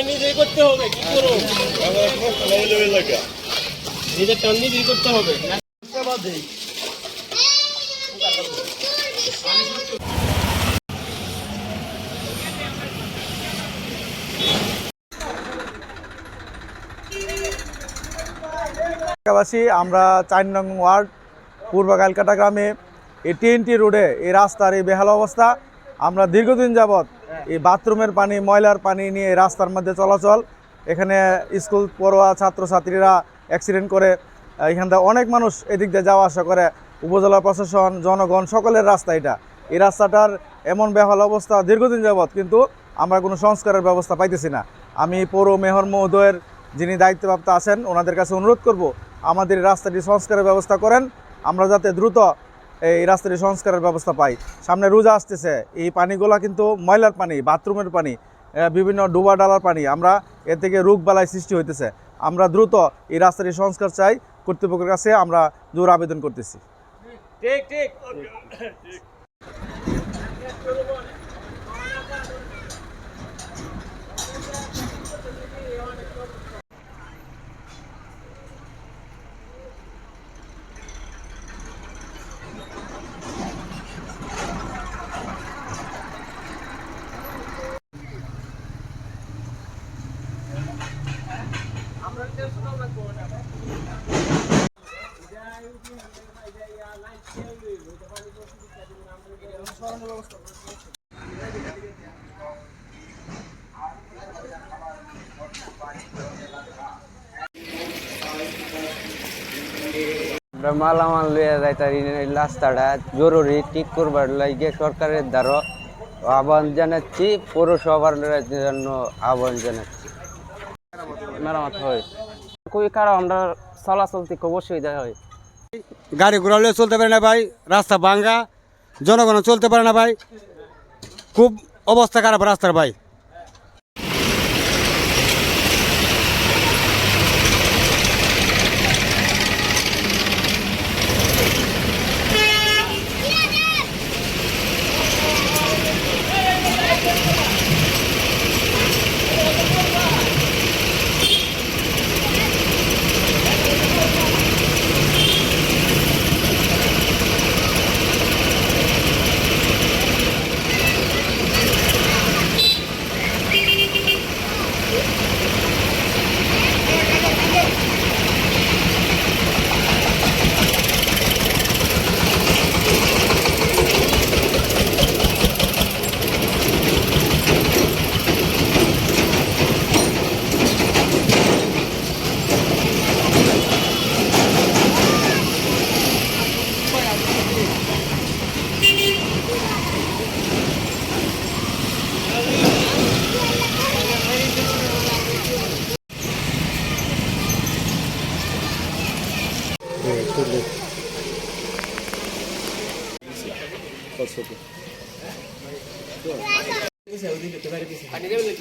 নিজেই করতে হবে, কি করো নিজের টান নিজেই করতে হবে। এলাকাবাসী আমরা 4 নং ওয়ার্ড পূর্ব গাইলকাটা গ্রামে এই টিএনটি রোডে এই রাস্তার এই বেহাল অবস্থা। আমরা দীর্ঘদিন যাবৎ এই বাথরুমের পানি, ময়লার পানি নিয়ে এই রাস্তার মধ্যে চলাচল। এখানে স্কুল পড়ুয়া ছাত্রছাত্রীরা অ্যাক্সিডেন্ট করে, এখান থেকে অনেক মানুষ এদিক দিয়ে যাওয়া আসা করে। উপজেলা প্রশাসন, জনগণ সকলের রাস্তা এটা। এই রাস্তাটার এমন বেহাল অবস্থা দীর্ঘদিন যাবৎ, কিন্তু আমরা কোনো সংস্কারের ব্যবস্থা পাইতেছি না। আমি পৌর মেয়র মহোদয়ের যিনি দায়িত্বপ্রাপ্ত আছেন ওনাদের কাছে অনুরোধ করব আমাদের রাস্তাটি সংস্কারের ব্যবস্থা করেন, আমরা যাতে দ্রুত এই রাস্তাটি সংস্কারের ব্যবস্থা পাই। সামনে রোজা আসতেছে, এই পানিগুলা কিন্তু ময়লার পানি, বাথরুমের পানি, বিভিন্ন ডোবা ডালার পানি, আমরা এর থেকে রোগবালাই সৃষ্টি হইতেছে। আমরা দ্রুত এই রাস্তাটি সংস্কার চাই, কর্তৃপক্ষের কাছে আমরা জোর আবেদন করতেছি। ঠিক ঠিক। আমরা মালামাল লইয়া যাইতারি রাস্তাটা জরুরি ঠিক করবার লাগে সরকারের দ্বারা আহ্বান জানাচ্ছি, পৌরসভার জন্য আহ্বান জানাচ্ছি। মেরামত হয় খুবই খারাপ, আমরা চলাচল থেকে অসুবিধা হয়। গাড়ি ঘোড়া হলে চলতে পারে না ভাই, রাস্তা ভাঙ্গা, জনগণ চলতে পারে না ভাই, খুব অবস্থা খারাপ রাস্তার ভাই। পানি দেবে